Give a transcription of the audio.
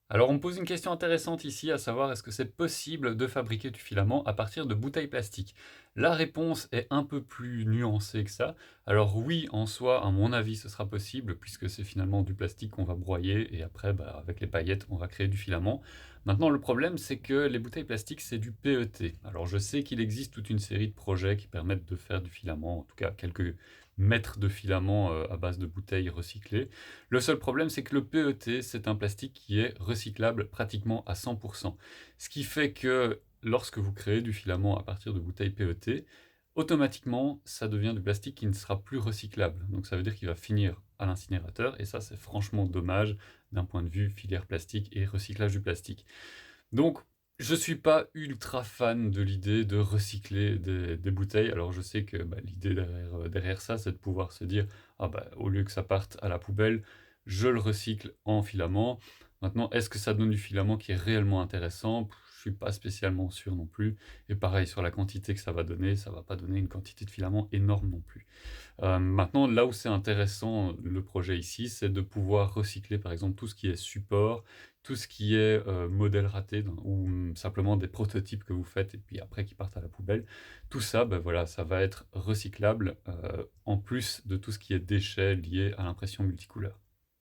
Alors on me pose une question intéressante ici, à savoir est-ce que c'est possible de fabriquer du filament à partir de bouteilles plastiques? La réponse est un peu plus nuancée que ça. Alors oui, en soi, à mon avis, ce sera possible puisque c'est finalement du plastique qu'on va broyer et après, bah, avec les paillettes, on va créer du filament. Maintenant, le problème, c'est que les bouteilles plastiques, c'est du PET. Alors je sais qu'il existe toute une série de projets qui permettent de faire du filament, en tout cas quelques mètres de filament à base de bouteilles recyclées. Le seul problème, c'est que le PET, c'est un plastique qui est recyclable pratiquement à 100%. Ce qui fait que lorsque vous créez du filament à partir de bouteilles PET, automatiquement, ça devient du plastique qui ne sera plus recyclable. Donc ça veut dire qu'il va finir à l'incinérateur, et ça, c'est franchement dommage d'un point de vue filière plastique et recyclage du plastique. Donc, je suis pas ultra fan de l'idée de recycler des bouteilles. Alors, je sais que bah, l'idée derrière ça, c'est de pouvoir se dire, ah bah, au lieu que ça parte à la poubelle, je le recycle en filament. Maintenant, est-ce que ça donne du filament qui est réellement intéressant? Je suis pas spécialement sûr non plus. Et pareil, sur la quantité que ça va donner, ça va pas donner une quantité de filament énorme non plus. Maintenant, là où c'est intéressant, le projet ici, c'est de pouvoir recycler, par exemple, tout ce qui est support, tout ce qui est modèle raté ou simplement des prototypes que vous faites et puis après qui partent à la poubelle. Tout ça, ben voilà, ça va être recyclable en plus de tout ce qui est déchets liés à l'impression multicouleur.